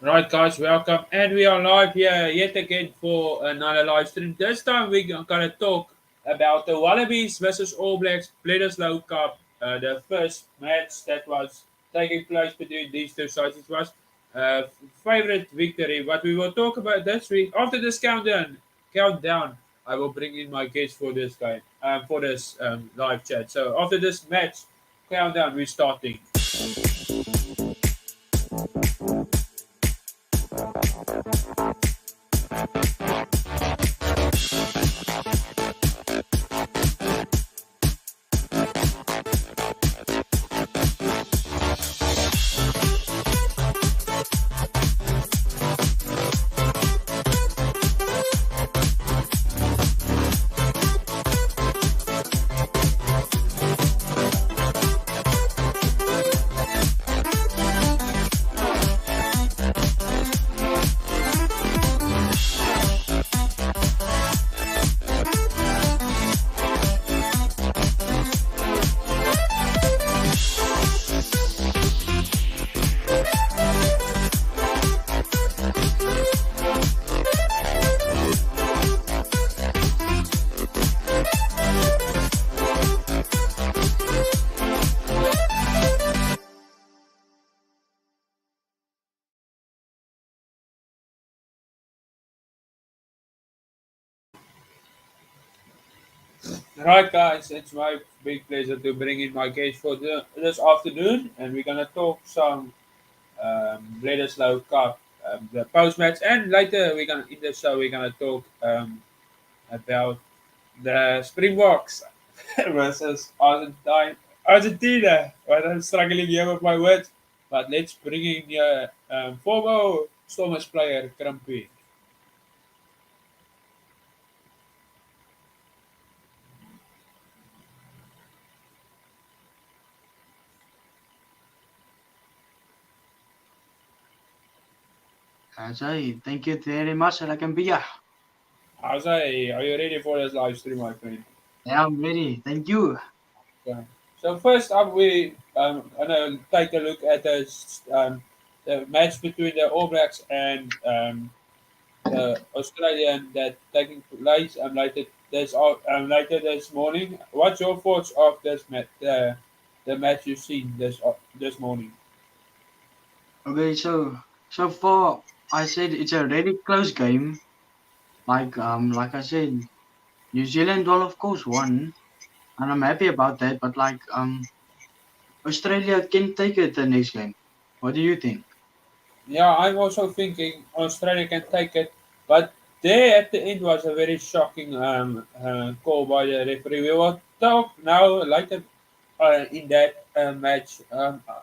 Right, guys, welcome. And we are live here yet again for another live stream. This time we're going to talk about the Wallabies versus All Blacks Bledisloe Cup. The first match that was taking place between these two sides. It was favorite victory. What we will talk about this week after this countdown. I will bring in my guest for this game, for this live chat. So after this match countdown, we're starting. Right, guys, it's my big pleasure to bring in my guest for this afternoon, and we're gonna talk some Bledisloe Cup, the post match, and later we're gonna in the show we're gonna talk about the Springboks versus Argentina. Well, I'm struggling here with my words, but let's bring in your former Stormers player, Crumpy. Ajay, thank you very much, Lakambia. Azai, are you ready for this live stream, my friend? Yeah, I'm ready. Thank you. Okay. So first up, we gonna take a look at the match between the All Blacks and the Australian that taking place later this morning. What's your thoughts of this match? The match you've seen this morning. Okay, so far I said it's a really close game. Like I said, New Zealand will of course won, and I'm happy about that. But Australia can take it the next game. What do you think? Yeah, I'm also thinking Australia can take it, but there at the end was a very shocking call by the referee. We will talk now later in that match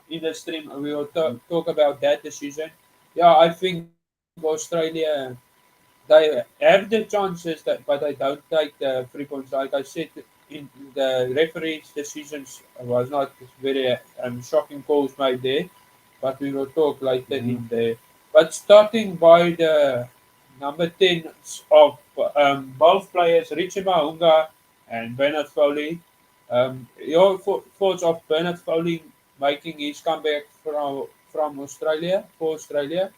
in the stream. We will talk about that decision. Yeah, I think Australia they have the chances that, but I don't take the 3 points. Like I said, in the referee's decisions was not very shocking calls made there, but we will talk later Mhm. in there. But starting by the number 10 of both players, Richie Mahunga and Bernard Foley. Your thoughts of Bernard Foley making his comeback from Australia for Australia?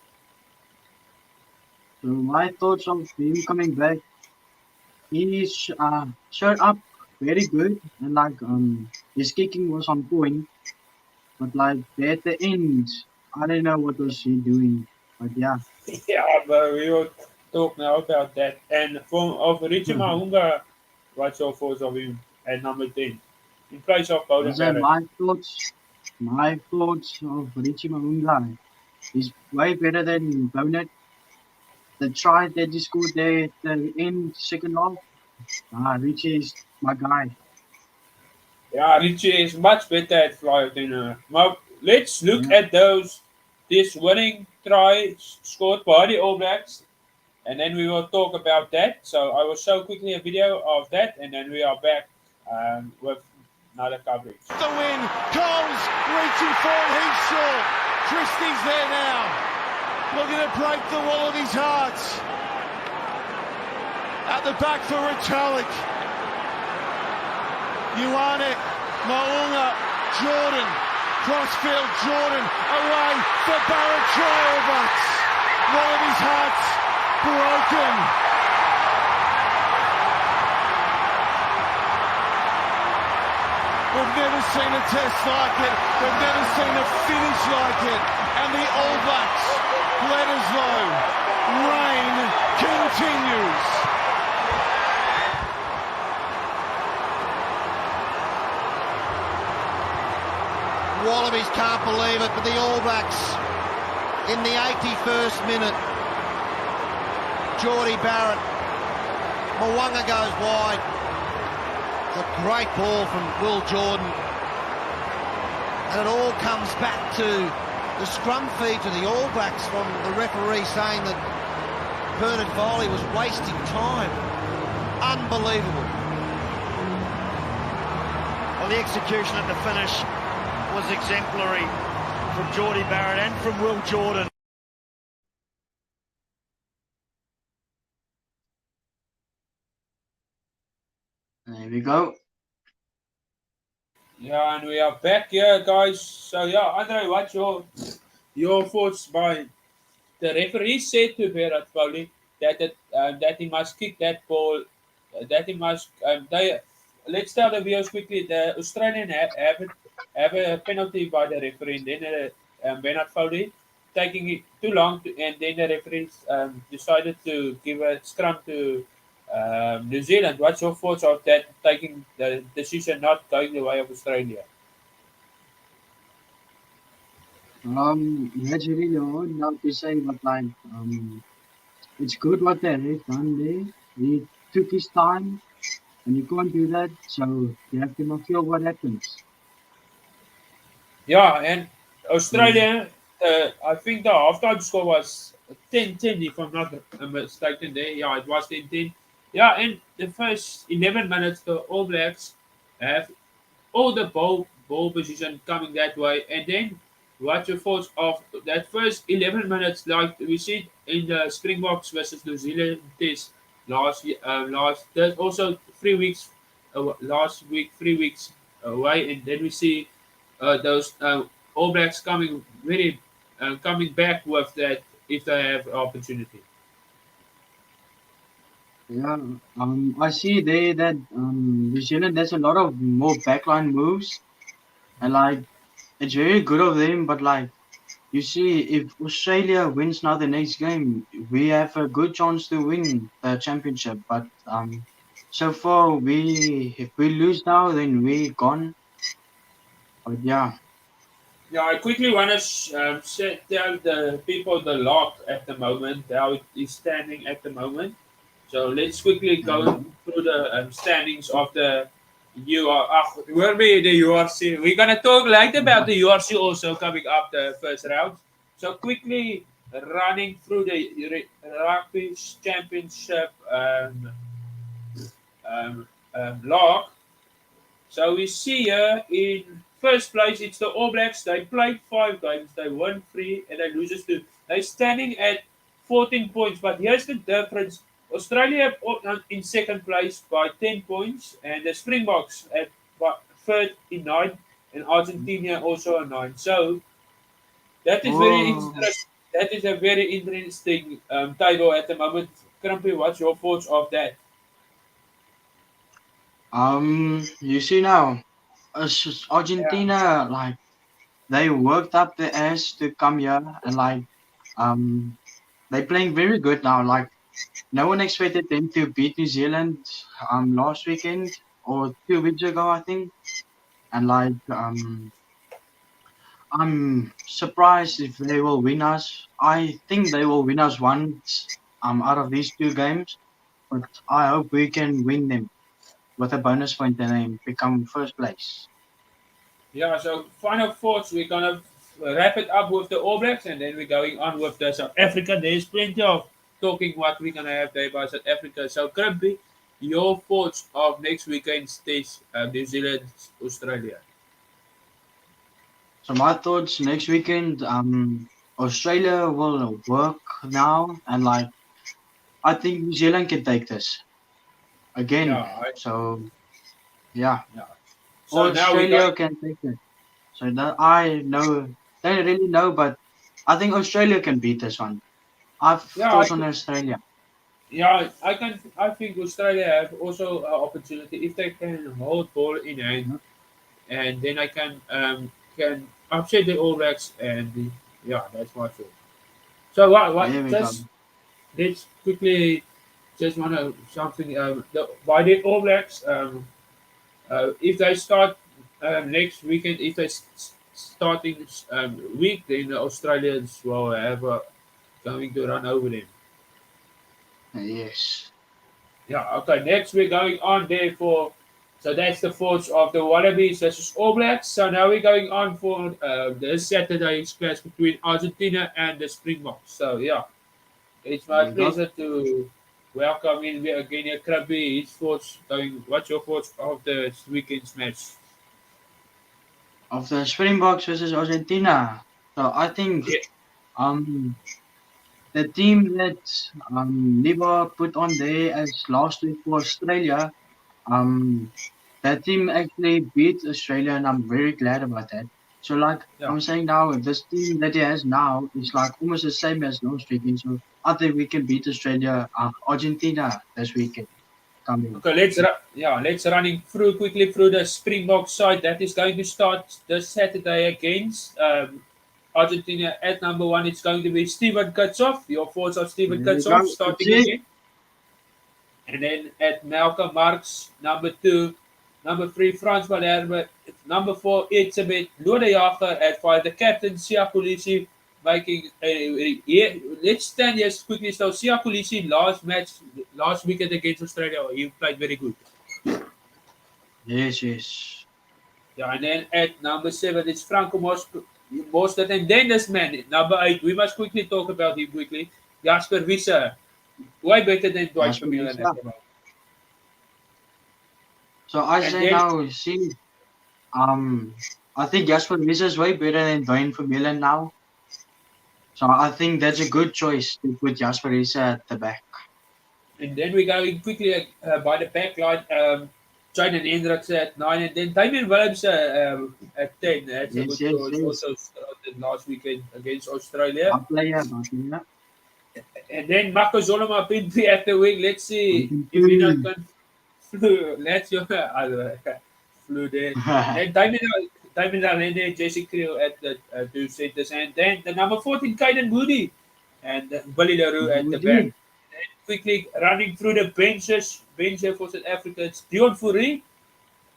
So my thoughts of him coming back, he's showed up very good, and his kicking was on point. But like at the end, I don't know what was he doing. But yeah. Yeah, but we will talk now about that. And from of Richie Mahunga, what's your thoughts of him at number 10 in place of Bowden Also, Barrett? my thoughts of Richie Maunga is way better than Bonnet. The try that he scored there at the end, second half. Richie is my guy. Yeah, Richie is much better at fly than Now, let's look Yeah. at this winning try scored by the All Blacks, and then we will talk about that. So I will show quickly a video of that, and then we are back with another coverage. The win, Coles reaching for it, he's short. Christie's there now, looking to break the Wallabies' hearts. At the back for Retallick. Ioane, Maunga, Jordan, crossfield Jordan, away for Barrett, try or bust. Wallabies' hearts broken. We've never seen a test like it. We've never seen a finish like it. And the All Blacks, Bledisloe, reign continues. Wallabies can't believe it, but the All Blacks in the 81st minute. Geordie Barrett, Mwanga goes wide. It's a great ball from Will Jordan. And it all comes back to the scrum feed to the All Blacks from the referee saying that Bernard Foley was wasting time. Unbelievable. Well, the execution at the finish was exemplary from Geordie Barrett and from Will Jordan. There we go. Yeah, and we are back here, guys. So yeah, Andre, what's your thoughts by the referee said to Berat Foley that he must kick that ball, that he must let's tell the viewers quickly. The Australian have a penalty by the referee, and then Bernard Foley taking it too long, and then the referees decided to give a scrum to New Zealand. What's your thoughts of that, taking the decision not going the way of Australia? That's really hard now to say, but like, it's good what the ref done there. He took his time, and you can't do that, so you have to feel what happens. Yeah, and Australia, I think the halftime score was 10-10, if I'm not mistaken there. Yeah, it was 10-10. Yeah, and the first 11 minutes, the All Blacks have all the ball position coming that way. And then what's your thoughts of that first 11 minutes, like we see in the Springboks versus New Zealand test there's also 3 weeks, last week, 3 weeks away. And then we see those All Blacks coming back with that if they have opportunity. Yeah, I see there that New Zealand there's a lot of more backline moves, and like it's very good of them. But like you see, if Australia wins now the next game, we have a good chance to win the championship. But so far if we lose now, then we're gone. But yeah, Yeah, I quickly want to tell the people the log at the moment, how it is standing at the moment. So let's quickly go through the standings of the will be the URC. We're gonna talk later about the URC also coming up the first round. So quickly running through the rugby championship log. So we see here in first place it's the All Blacks. They played 5 games, they won 3, and they loses 2. They're standing at 14 points, but here's the difference. Australia in second place by 10 points, and the Springboks at third in 9, and Argentina also at 9. So that is very interesting. That is a very interesting table at the moment. Crumpy, what's your thoughts of that? you see now, Yeah. Argentina like they worked up their ass to come here, and like they playing very good now. Like no one expected them to beat New Zealand last weekend or 2 weeks ago, I think. And like I'm surprised if they will win us. I think they will win us once out of these 2 games, but I hope we can win them with a bonus point and then become first place. Yeah, so final thoughts. We're gonna wrap it up with the All Blacks, and then we're going on with the South Africa. There's plenty of talking what we're gonna have there about South Africa. So, Crumpy, your thoughts of next weekend's test, New Zealand, Australia. So my thoughts next weekend, Australia will work now, and like I think New Zealand can take this again. Yeah, So yeah, yeah. So now we Australia got can take it. So that I know, don't really know, but I think Australia can beat this one. I've Yeah, thoughts on Australia. I think Australia have also an opportunity if they can hold ball in hand, and then I can upset the All Blacks, and yeah, that's my thought. So what There we go. just let's quickly just want to something why the All Blacks if they start next weekend, if they starting week, then the Australians will have going to run over them. Yes. Yeah, okay. Next we're going on there for, so that's the force of the Wallabies versus All Blacks. So now we're going on for the Saturday's clash between Argentina and the Springboks. So yeah, it's my There we go. pleasure to welcome in again Krabby. His thoughts going. What's your thoughts of the weekend's match? Of the Springboks versus Argentina. So I think Yeah, um the team that Liba put on there as last week for Australia, um that team actually beat Australia, and I'm very glad about that. So like yeah. I'm saying now, this team that he has now is like almost the same as last weekend. So I think we can beat Argentina this weekend coming. Okay, let's running through quickly through the Springbok side that is going to start this Saturday against Argentina. At number one, it's going to be Steven Kutsoff. Your thoughts on Steven There we go. Kutsoff That's starting it. again, and then at Malcolm Marx, number two, number three, Frans Malherbe, number four, Itzebet Lodejager at five. The captain Sia Kulisi making yeah, let's stand here quickly. So Sia Kulisi last weekend against Australia, he played very good. Yes, yes. Yeah, and then at number seven, it's Franco Mostert. And then this man, number eight, we must quickly talk about him quickly. Jasper Wisse. Way better than Dwight That's what we Vermeulen at said. the moment. So I And say then, now, see, I think Jasper Wiese is way better than Dwayne Vermeulen now. So I think that's a good choice to put Jasper Wiese at the back. and then we go in quickly by the back line. Jaden Hendricks at nine. And then Damien Williams at 10. That's a Yes, good yes, choice. yes. Also started last weekend against Australia. My player. And then Marco Zoloma Pinto at the wing. Let's see if he not Pinto. can flew. Let's your flew there. Then Diamond Allende, Jesse Creel at the two centers, and then the number 14, Kaiden Moody, and Billy LaRue at the back. Moody. And quickly running through the bench here for South Africa, it's Dion Fourie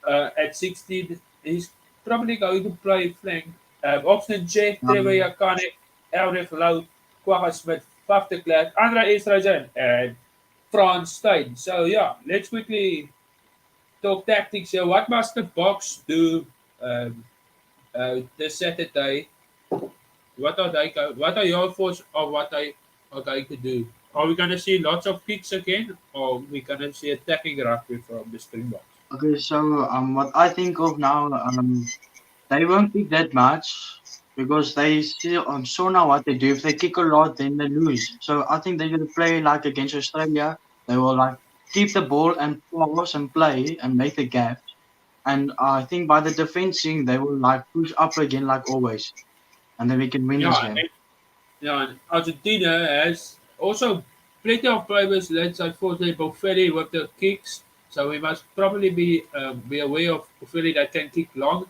at 16. He's probably going to play flank. Oxen Jeff, Trevor Um, Yakane, Elref Lau, Quagga Smith, Faf de Klerk, Andre Estrogen, and Frans Steyn. So yeah, let's quickly talk tactics here. What must the Box do this Saturday? What are your thoughts of what they are going to do? Are we going to see lots of kicks again, or we going to see attacking rugby from the Springboks? okay, so what I think of now, they won't kick that much because they still saw now what they do. If they kick a lot, then they lose. So I think they're gonna play like against Australia. They will like keep the ball and pause and play and make the gap. And I think by the defending, they will like push up again like always, and then we can win this Yeah, game. and Argentina has also plenty of players. Let's say, for example, Ferry with the kicks. So we must probably be aware of Ferry that can kick long,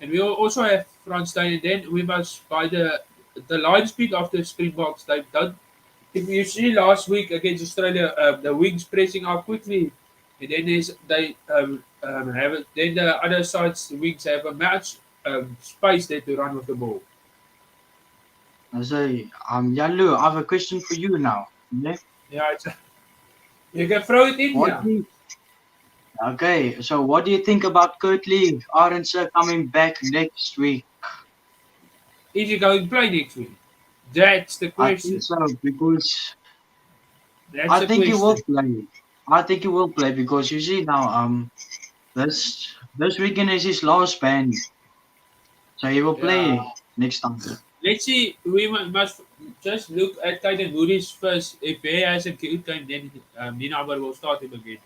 and we also have Frans Steyn. And then we must by the line speed of the Springboks. They've done. If you see last week against Australia, the wings pressing out quickly, and then have it. Then the other side's wings have a match space there to run with the ball. I say, Yalu, I have a question for you now. Yeah? Yeah, you can throw it in What here. do you, okay, so what do you think about Kurtley Arendse coming back next week? Is he going to play next week? That's the I question. think so because That's I the think he will question. play. I think he will play because you see now, this weekend is his last ban, so he will Yeah. play next time. Let's see. We must just look at Kaiden Moody's first. If he has a good game, then Ninaber will start him again.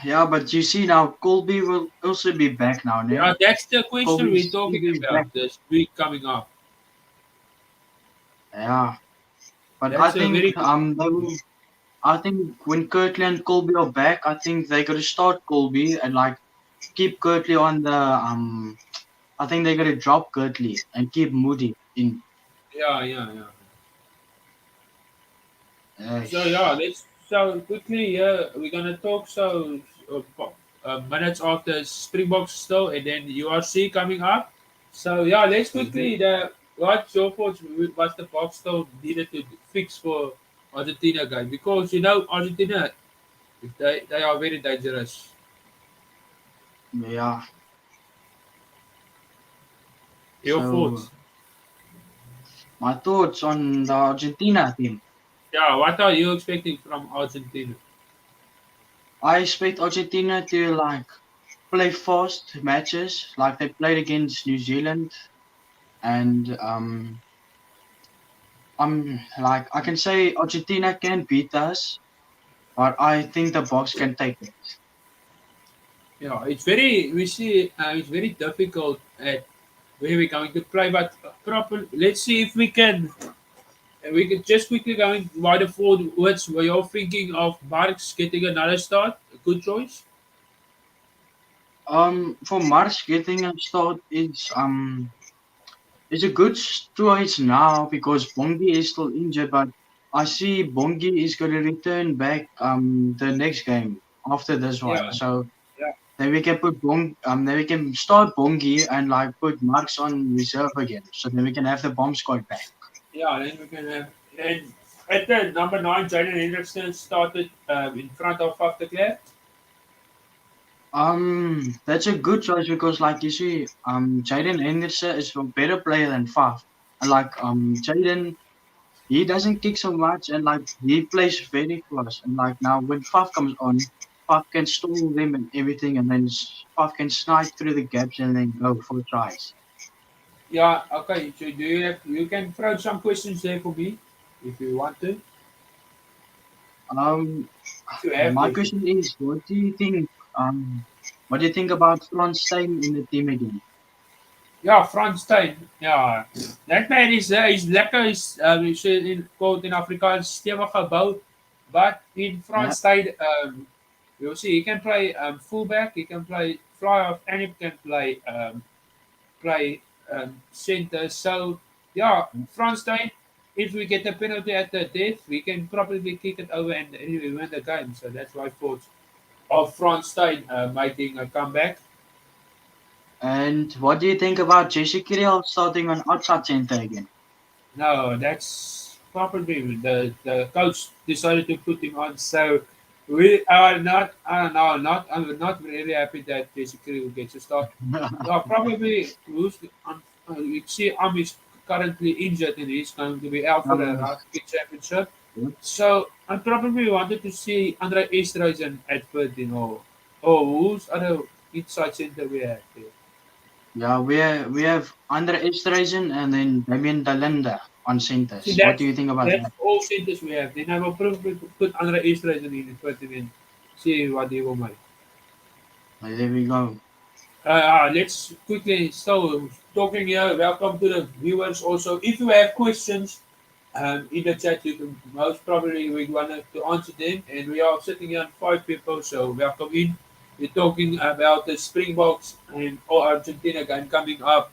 Yeah, but you see now, Colby will also be back now. Yeah, Yeah, that's the question we're talking Colby's back. about this week coming up. Yeah, But I That's a think very good. they will. I think when Kirtley and Colby are back, I think they're gonna start Colby and like keep Kirtley on the I think they're gonna drop Kirtley and keep Moody in. Yeah, yeah, yeah. Uh, So yeah, let's so quickly. Yeah, we're gonna talk minutes after Springboks still, and then URC coming up. So yeah, let's mhm. quickly what's your thoughts? What's the box still needed to fix for Argentina guys? Because Argentina, they are very dangerous. Yeah. Your So thoughts? my thoughts on the Argentina team. Yeah, what are you expecting from Argentina? I expect Argentina to like play fast matches like they played against New Zealand and I'm like I can say Argentina can beat us, but I think the box can take it. Yeah, it's very we see it's very difficult at where we're going to play, but proper. Let's see if we can. We could just quickly going wider forwards. Were you thinking of Marks getting another start? A good choice. For March getting a start is a good choice now because Bongi is still injured, but I see Bongi is gonna return back the next game after this one. Yeah, So yeah, then we can put then we can start Bongi and like put Marks on reserve again. So then we can have the bomb squad back. yeah. Then we can have and at the number 9, Jaden Hendrickson started in front of Faf de Klerk. That's a good choice because, like you see, Jaden Henderson is a better player than Faf. And like Jaden, he doesn't kick so much, and like he plays very close. And like now, when Faf comes on, Faf can stall them and everything, and then Faf can snipe through the gaps and then go for tries. Yeah, okay. So do you have you can throw some questions there for me if you want to. Um, If you have my questions. question is, what do you think? What do you think about Franz staying in the team again? Ja, Frans Steyn. Ja, that man is lekker. Is in quote in Afrikaans stewig gebouwd. But in Yeah, Frans Steyn, you'll see he can play fullback. He can play fly off, and he can play center. So yeah, Frans Steyn. If we get a penalty at the death, we can probably kick it over and anyway win the game. So that's why I thought of Frans Steyn making a comeback. and what do you think about Jesse Kirill starting on outside center again? No, that's probably the coach decided to put him on. So we are not. I don't know. Not. I'm not really happy that basically will get to start. Yeah, probably who's we see Am is currently injured and he's going to be out for the Um, rugby championship. So I probably wanted to see Andre Esterhuizen at 13 or who's other inside center we have there. Yeah, we have Andre Esterhuizen and then Damien Dalenda on See, centers. What do that's you think about that's that? all centers we have. Then I will probably put Andre Esterhuizen in the 20 and see what they will make. There we go. Let's quickly so talking here. Welcome to the viewers. Also, if you have questions in the chat, you can most probably we want to answer them. And we are sitting here on 5 people, so welcome in. We're talking about the Springboks and Argentina game coming up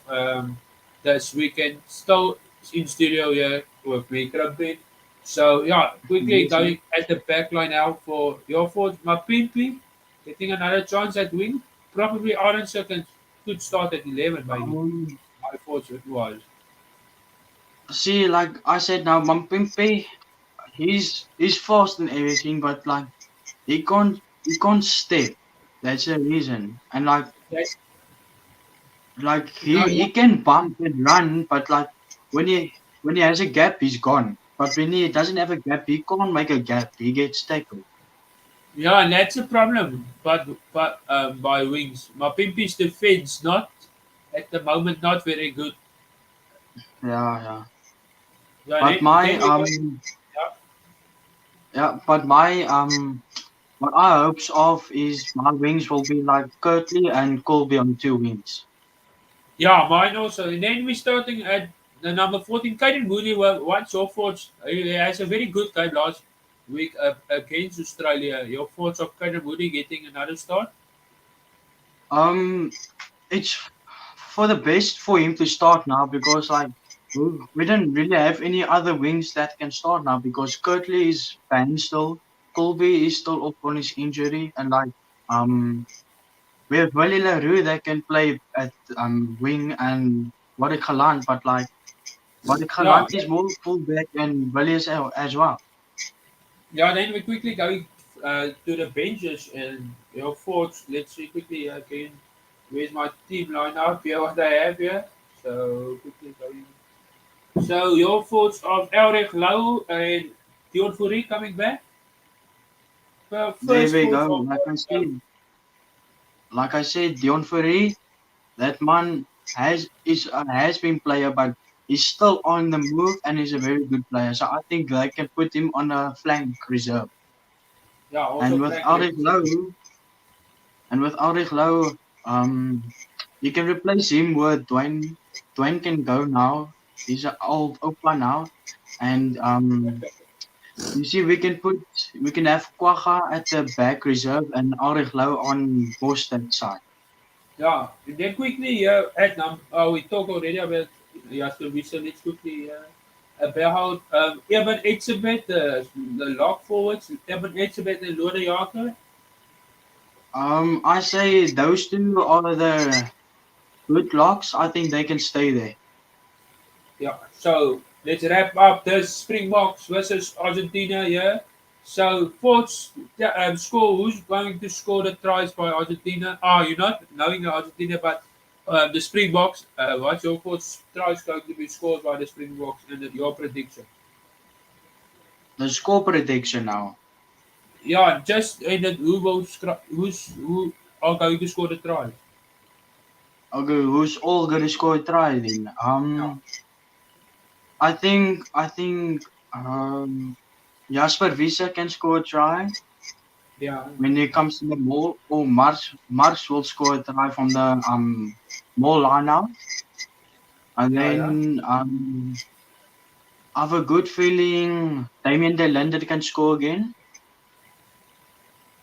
this weekend. Still in studio here with me, Crumpy. So yeah, quickly Yes, going at the back line now for your fault. Mapimpi getting another chance at wing. Probably Orange could start at 11 maybe. um, I thought it was. see, like I said now, Mampimpe, he's fast and everything, but like he can't step. That's the reason. And That, like no, he can bump and run, but like when he has a gap, he's gone. But when he doesn't have a gap, he can't make a gap. He gets tackled. yeah, and that's a problem. But by wings, Mapimpi's defense not at the moment not very good. Yeah, yeah. Yeah, But then we go. Yeah, my what I hopes of is my wings will be like Kirtley and Colby on two wings. yeah, mine also. And then we're starting at the number 14, Caden Mooney, what's your thoughts? He has a very good game last week against Australia. Your thoughts of Caden Mooney getting another start? Um, it's for the best for him to start now because like we don't really have any other wings that can start now because Kirtley is banned still. Colby is still up on his injury and like um we have Willie LaRue that can play at wing and Warwick Galant, but like Warwick Yeah, Galant is more fullback and Willie as well. yeah. Then we quickly go to the benches and your thoughts. Let's see quickly again. Where's my team lineup here? What I have here. So quickly going. So your thoughts of Elrich Lau and Dion Fourie coming back? There First we thoughts go. of Like I said, Dion Ferry, that man has been player, but he's still on the move and he's a very good player. So I think they can put him on a flank reserve. yeah, also And with Frank Ulrich Lewis. Lowe, and with Ulrich Lowe, you can replace him with Dwayne. Dwayne can go now. He's an old Opa now, and you see we can have Quagga at the back reserve and Ulrich Lowe on Boston side. Yeah, and then quickly at we talked already about Jasper Wiese. Let's quickly about Eben Etzebeth, the lock forwards, Eben Etzebeth and Lode Jager. I say those two are the good locks. I think they can stay there. Yeah, so let's wrap up this Springboks versus Argentina here. So, thoughts, score, who's going to score the tries by Argentina? You're not knowing the Argentina, but the Springboks, what's your thoughts? Tries going to be scored by the Springboks and your prediction? The score prediction now. Yeah, just in that who are going to score the tries? Okay, who's all gonna score a try then? Yeah, I think Jasper Wiese can score a try yeah, when it comes to the ball, or Mars will score a try from the ball line out. And yeah. then I have a good feeling Damien De Linder can score again.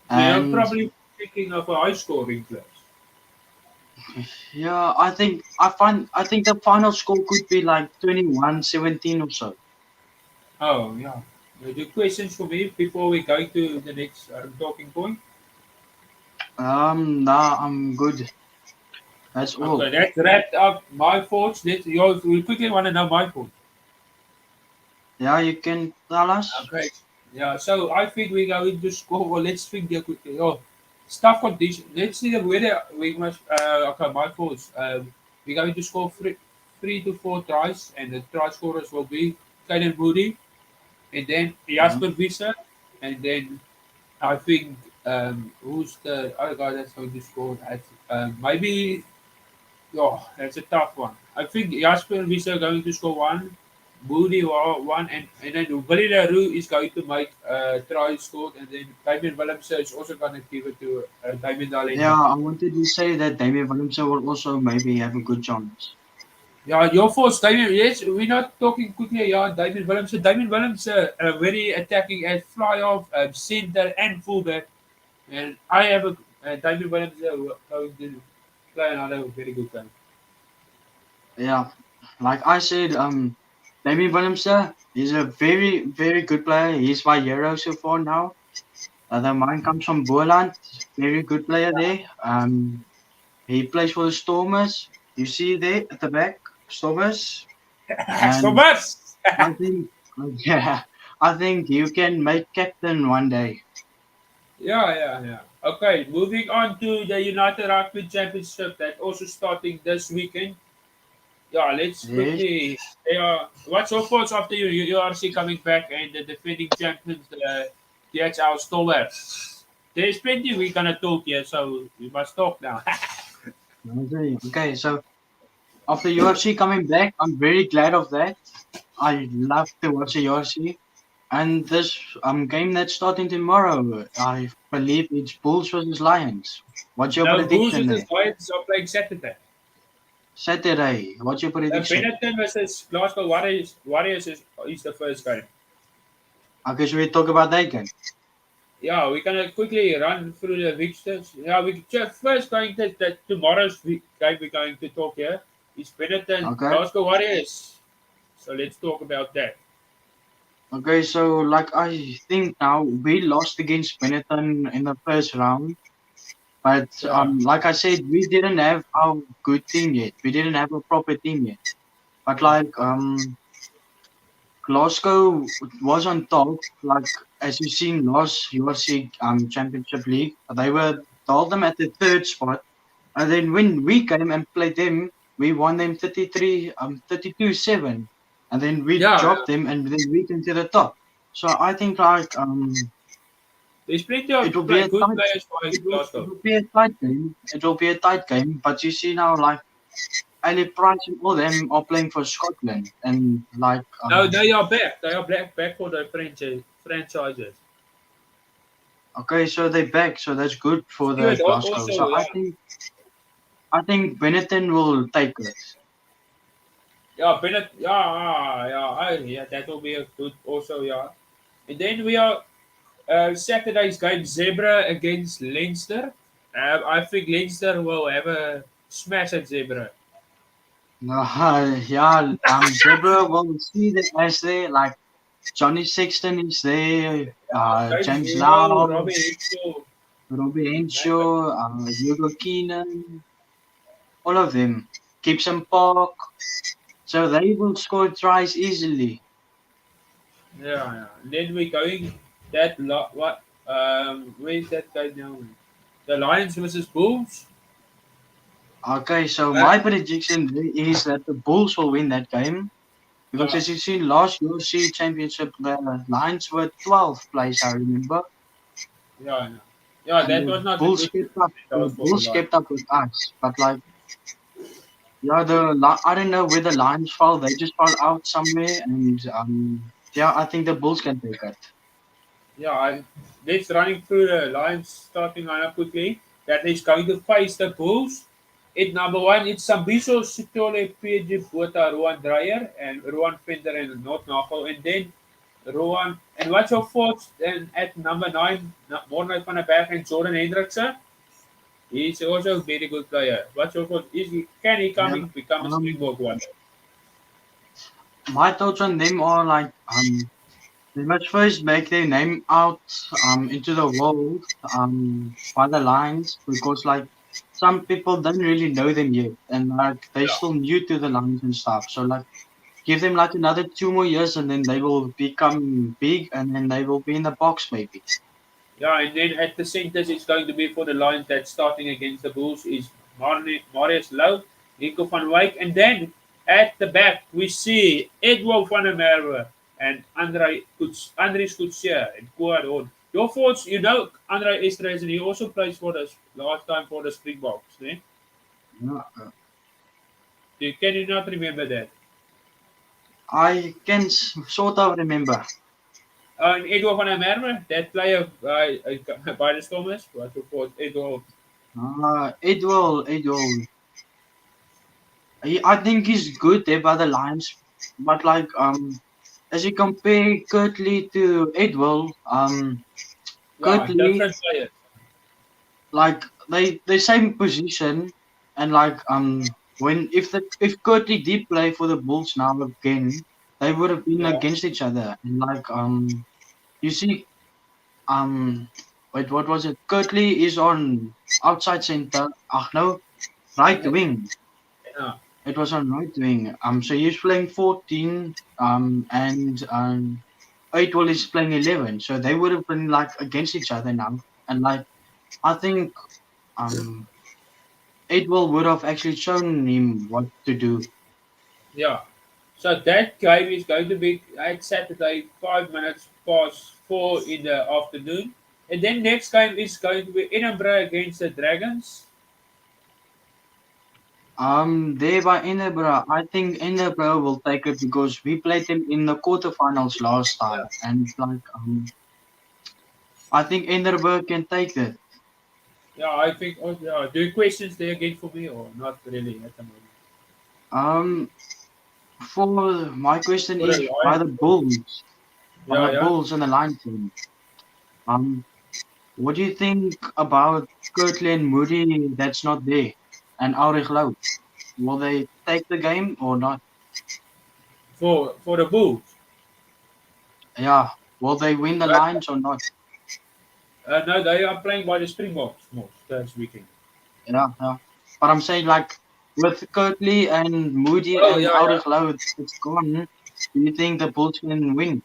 So you're And probably thinking of a high scoring class. yeah, I think the final score could be like 21-17 or so. Oh, yeah. The questions for me before we go to the next talking point? Nah, I'm good. That's all. Okay, that wrapped up my thoughts. We quickly want to know my thoughts. Yeah, you can tell us. Okay. Yeah, so I think we're going to score. Well, let's think there quickly. Oh, stuff condition. Let's see the weather. We must. Okay, my thoughts. We're going to score three to four tries, and the try scorers will be Caden Moody, and then Mhm. Jasper Wiese, and then I think who's the other guy that's going to score? Maybe. Oh, that's a tough one. I think Jasper Wiese are going to score one, Moody one, and then Willie LaRue is going to make try scored, and then Damien Willemse is also going to give it to Damien Yeah, Dalena. I wanted to say that Damien Williamson will also maybe have a good chance. Yeah, your force, Damien. Yes, we're not talking quickly. Yeah, Damien Willemse. Damien Willemse, very attacking at fly off, center and fullback, and I have a Damien Willemse going to play another very good game. Yeah, like I said, Damien Williamson is a very, very good player. He's my hero so far now. The mine comes from Boland, very good player there. He plays for the Stormers. You see there at the back, Stormers, So and much. I think, yeah, I think you can make captain one day. Yeah. Okay, moving on to the United Rugby Championship that also starting this weekend. Yeah, let's Yes. quickly. Yeah, what's your thoughts after URC coming back and the defending champions, DHL Stolwers? There's plenty we're gonna talk here, so we must talk now. Okay, so after UFC coming back, I'm very glad of that. I love to watch the UFC. And this game that's starting tomorrow, I believe it's Bulls versus Lions. What's your No, Bulls prediction with the there? Lions are playing Saturday. Saturday. What's your prediction? Benetton versus Glasgow Warriors. Warriors is the first game. Okay, should we talk about that game? Yeah, we're gonna quickly run through the fixtures. Yeah, we just first going to tomorrow's game. We're going to talk here is Benetton Okay. Glasgow Warriors. So let's talk about that. Okay, so like I think now we lost against Benetton in the first round, but Yeah, like I said, we didn't have our good team yet. We didn't have a proper team yet. But yeah, like Glasgow was on top, like as you seen last URC Championship League, they held them at the third spot, and then when we came and played them, we won them 32-7, and then we yeah. dropped them, and then we came to the top. So I think like There's plenty of it will be a good tight, players for it Glasgow. will be a tight game. It will be a tight game, but you see now like Ali Price and all them are playing for Scotland, and like No, they are back. They are back for the franchises. okay, so they're back, so that's good for the Stuart Glasgow. also, So yeah, I think Benetton will take this. yeah, Bennett, yeah, that will be a good also, yeah. And then we are Saturday's game Zebra against Leinster. I think Leinster will have a smash at Zebra. Yeah, Zebra will see the as there, like Johnny Sexton is there, James James Hugo, Lau, Robbie Hickel, Robbie Henshaw, Hugo Keenan, all of them. Gibson Park. So they will score tries easily. yeah. And then we're going that what where's that guy now? The Lions versus Bulls. Okay, so Uh, my prediction is that the Bulls will win that game. Because yeah, as you see last UFC championship, the Lions were 12th place, I remember. yeah, yeah. Yeah, And that the was not a Bulls good kept up. The result for the Bulls Lions. kept up with us. But like, yeah, I don't know where the Lions fall. They just fall out somewhere. And yeah, I think the Bulls can take it. Yeah, let's running through the Lions starting lineup quickly. That is going to face the Bulls. At number one, it's Sambiso, Sitole, PG, Bota, Rowan Dreyer, and Rowan Fender and Not Nagel. And then Rowan, and what's your thoughts? And at number nine, Morne van der Berg and Jordan Hendrickson. He's also a very good player. What's your thoughts? Can he Yeah. become a Um, Springbok one? my thoughts on them are like they must first make their name out into the world by the Lions because like some people don't really know them yet and like they Yeah. still new to the Lions and stuff. So like give them like another 2 more years and then they will become big and then they will be in the box maybe. Yeah, and then at the centers, it's going to be for the Lions that's starting against the Bulls is Marius Louw, Nico van Wyk, and then at the back we see Edward van der Merwe and Andries Coetzee and Koad On. Your thoughts? You know Andre Esterhuizen, he also plays for the last time for the Springboks. Eh? Yeah. Can you not remember that? I can sort of remember. And Edward van der Merwe, that player by the Stormers, what you call Edward. It will. I think he's good there by the Lions, but like as you compare Kirtley to Edwell, Yeah, Kirtley different players. like they same position and like when if Kirtley did play for the Bulls now again, they would have been Yeah, against each other and like you see um wait what was it? Kirtley is on outside center. No, right wing. yeah. It was on right wing. So he's playing 14. And 8 is playing 11. So they would have been like against each other now. And like I think um 8 would have actually shown him what to do. Yeah. So that game is going to be at Saturday, 5 minutes past 4 in the afternoon. And then next game is going to be Edinburgh against the Dragons. There by Edinburgh, I think Edinburgh will take it because we played them in the quarterfinals last Yeah. time, and like I think Edinburgh can take it. Yeah, I think. Oh, yeah. Do you questions there again for me or not really at the moment? Um, for my question For the is by Lions. the Bulls, Yeah, yeah. And the Lions. Um, what do you think about Kirtley and Moody that's not there, and Aurich Lau? Will they take the game or not? For the Bulls. Yeah, will they win the But Lions or not? no, they are playing by the Springboks most this weekend. Yeah, yeah. But I'm saying like with Kirtley and Moody Oh and yeah, yeah. Aurich Lau, it's gone. Do you think the Bulls can win?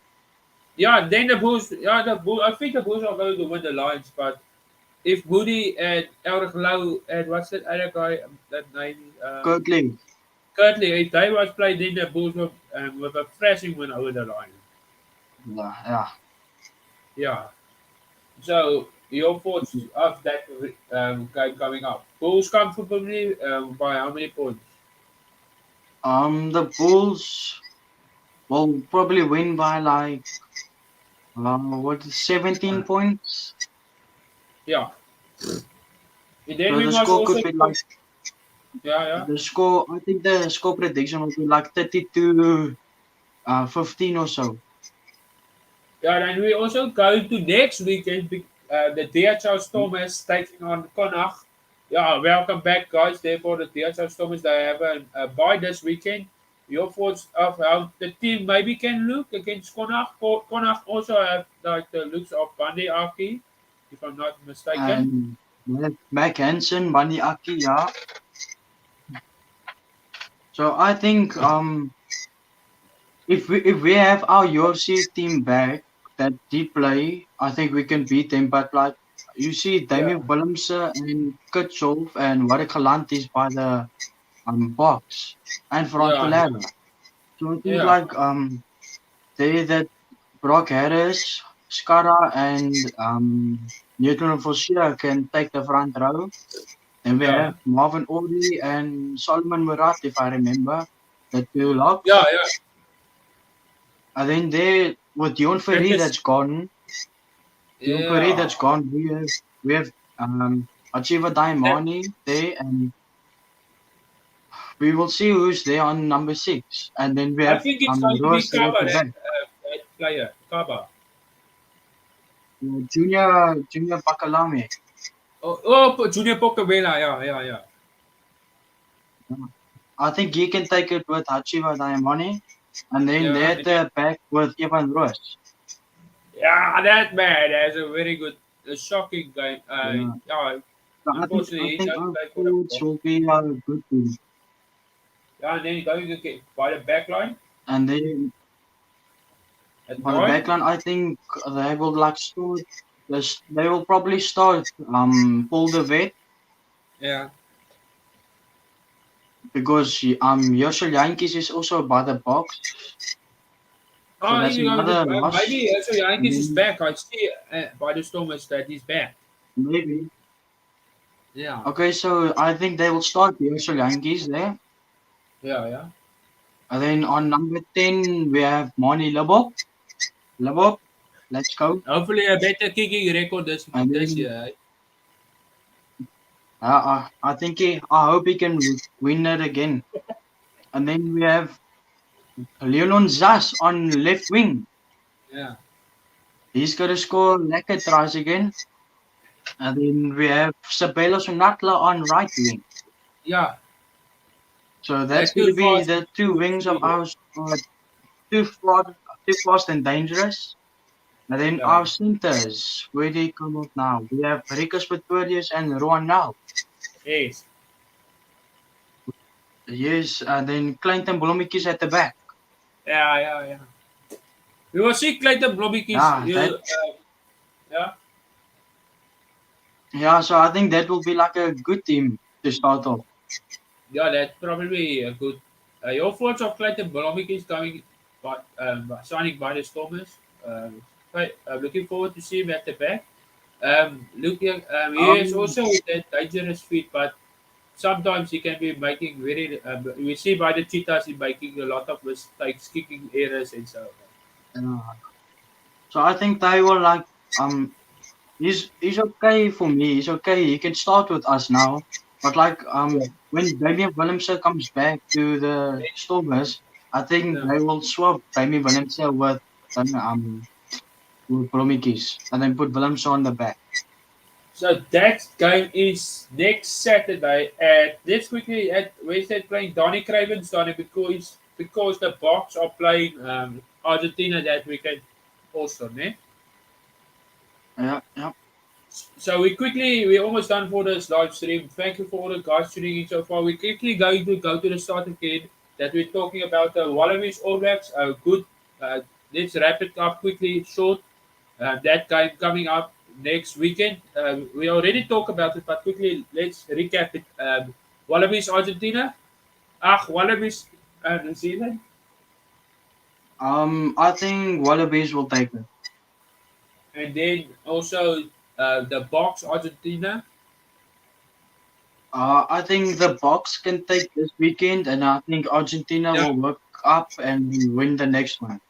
Yeah, then the Bulls. Yeah, the Bulls. I think the Bulls are going to win the Lions, but if Moody and Elrich Lau and what's that other guy? That name. Kirtley. Currently, if they was played, then the Bulls with a thrashing win over the Lions. Yeah, yeah. Yeah. So your thoughts of that game coming up? Bulls comfortably by how many points? The Bulls will probably win by like 17 points. Yeah. And then So we the must score also could be like yeah. the score. I think the score prediction will be like 32 15 or so. Yeah, and we also go to next weekend. The DHL Stormers taking on Connacht. Yeah, welcome back, guys. Therefore, the DHL Stormers they have a bye this weekend. Your thoughts of how the team maybe can look against Connacht? Connacht also have like the looks of Bande Aki, if I'm not mistaken. And Mac Hansen, Bani Aki, yeah. So I think if we have our UFC team back that did play, I think we can beat them. But like you see, Yeah, Damien Willemse and Kutchov and Warwick Galant is by the box and Frank yeah, Valera. So I think yeah, like they that Brock Harris, Skara and Newton Fosia can take the front row. And we yeah, have Marvin Ori and Solomon Murat, if I remember, the two yeah, locks. yeah. And then there with Dion That Ferry is that's gone. Dion Ferry yeah. that's gone. We have Achieva That, Daimani there, and we will see who's there on number 6. And then we I have think it's going to be Roas there at Kaba the back. that player Kaba. Junior Bakalame. Junior Pokebela. Yeah. I think he can take it with Hachiva Daimani. And then Yeah, there at the back with Evan Roas. yeah, that man has a very good, shocking game. Yeah. Yeah, So I unfortunately, he think doesn't our play for the forwards Box. will be a good team. Yeah, and then going to get by the back line And then at for the 9. backline, I think they will like start. They will probably start Paul de Vet Yeah. because Yoshel Yankees is also by the box. So Oh, that's you know, another loss. maybe so And Yankees is then back. I see by the Stormers that he's back. maybe. Yeah, Okay, so I think they will start the Yoshel Yankees there. yeah. And then on number 10 we have Moni Lebop. Lebop, let's go. Hopefully, a better kicking record And this then year. Eh? I think I hope he can win it again. And then we have Leonon Zas on left wing. Yeah, He's going to score lekker tries again. And then we have Sabelo Sonatla on right wing. yeah. So that's That going to too be fast. the two wings of ours. Too fast, too fast and dangerous. And then Yeah. our centers, where they come out now? We have Rikus Pretorius and Roan now. Yes. Yes, and then Clinton Blommetjies at the back. Yeah. We will see Clayton Blommetjies. Yeah, Yeah. yeah. So I think that will be like a good team to start off. Yeah, that's probably a good. Your thoughts of Clayton Blommetjies coming, signing by the Stormers. Looking forward to see him at the back. He is Um, also that dangerous feet, but sometimes he can be making very. We see by the Cheetahs, he making a lot of mistakes, kicking errors and so on. uh, so I think they will like he's okay for me. He's okay. He can start with us now. But like Yeah. when Damien Willemse comes back to the Stormers, I think Yeah. they will swap Damien Willemse with Bromwich and then put Willemse on the back. So that game is next Saturday at let's quickly at Wednesday playing Donny Craven's Donny because the Boks are playing Argentina that weekend also, ne? Yeah, yeah. So we're almost done for this live stream. Thank you for all the guys tuning in so far. We're quickly going to go to the start again that we're talking about the Wallabies All Blacks. Uh, let's wrap it up quickly, short. That game coming up next weekend. We already talked about it, but quickly let's recap it. Wallabies Argentina. Wallabies New Zealand. I think Wallabies will take it. And then also the Box Argentina. I think the Box can take this weekend, and I think Argentina Yeah. will work up and win the next one.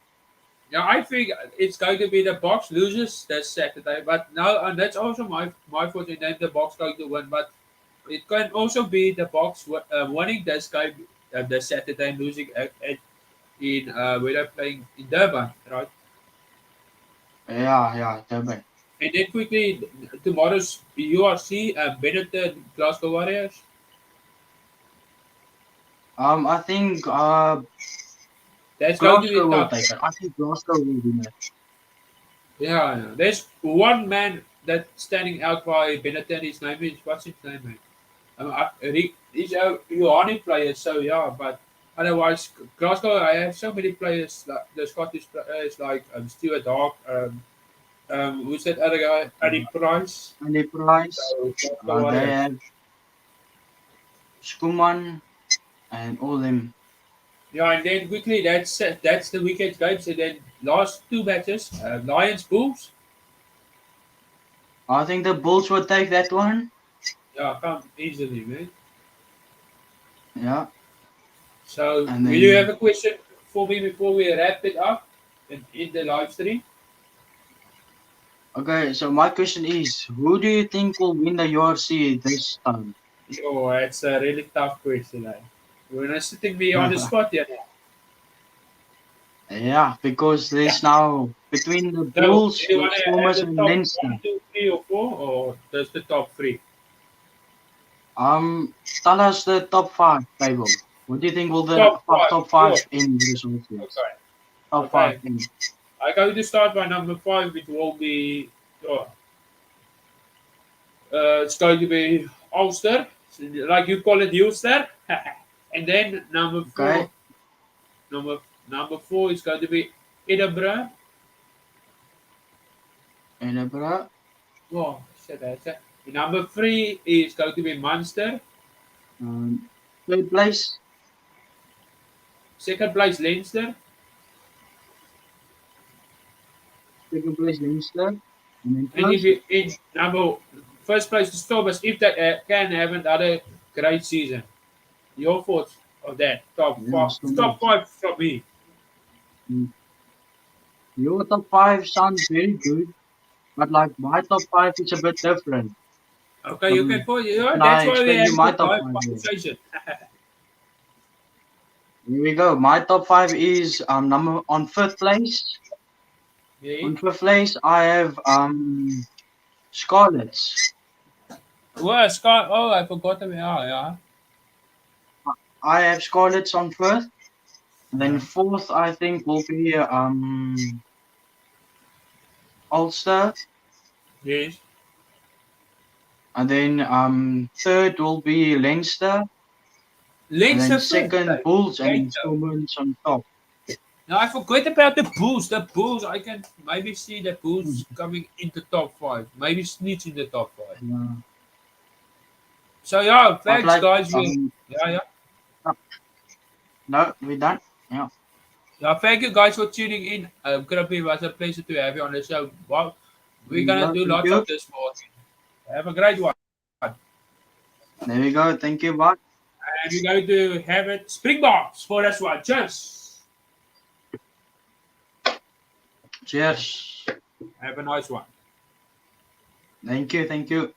Yeah, I think it's going to be the Box loses this Saturday, but now and that's also my fault in that the Box going to win, but it can also be the Box winning this game this Saturday and losing in where they're playing in Durban, right? Yeah, Durban. And then quickly tomorrow's URC Benetton Glasgow Warriors. I think That's going to be Glasgow will tough. take it. I think Glasgow will win it. Yeah. There's one man that's standing out by Benetton. His name is what's his name, man? He's a Ioane player, so yeah, but otherwise, Glasgow, I have so many players, like the Scottish players like Stuart Hawke, who's that other guy, Eddie Price. And the price, So, Glasgow they Warriors. have Skuman and all them. Yeah, and then quickly, that's the weekend games, and then last two matches, Lions Bulls. I think the Bulls will take that one. Yeah, come easily, man. Yeah. So, And will you then- have a question for me before we wrap it up in the live stream? Okay, so my question is, who do you think will win the URC this time? Oh, it's a really tough question. You're not sitting me on the spot yet. Yeah, because there's now between the So, Bulls, do you want to have Stormers, the and top Leinster. 1, 2, 3, or 4, or just the top 3? Tell us the top 5 table. What do you think will the Top top five, 5 in this whole series? Okay. Top Okay. 5 in. I'm going to start by number 5, which will be. It's going to be Ulster, like you call it, Ulster. And then number 4. Okay. Number 4 is going to be Edinburgh. Edinburgh. Oh, shit, that's it. Number 3 is going to be Munster. Third place. Second place, Leinster. Second place, Leinster. And then And if first, you in first place, the Stormers, if they can have another great season. Your thoughts of that? Top Yeah, 5, Stormers. top 5 from me. your top 5 sounds very good, but like my top 5 is a bit different. Okay, you can put. Can That's I why we explain have you my the top live 5 here? conversation. Here we go. My top 5 is on 5th place. Yeah. On 5th place, I have Scarlets. Well, Scott. Oh, I forgot them. Yeah. I have Scarlets on 5th. And then 4th, I think, will be Ulster. Yes. And then 3rd will be Leinster. And Leinster then first, 2nd, like, Bulls, and then Leinster. Stormers on top. Now I forgot about the Bulls. The Bulls, I can maybe see the Bulls coming into top 5. Maybe sneak in the top 5. Yeah. So yeah, But thanks like, guys. Yeah. no, we're done. Yeah. Yeah, thank you guys for tuning in. Grumpy, it was a pleasure to have you on the show. Wow, we're gonna do Thank lots you. of this more. Have a great one. There we go. Thank you, bye. And we're going to have it Springboks for this one. Cheers. Cheers. Have a nice one. Thank you.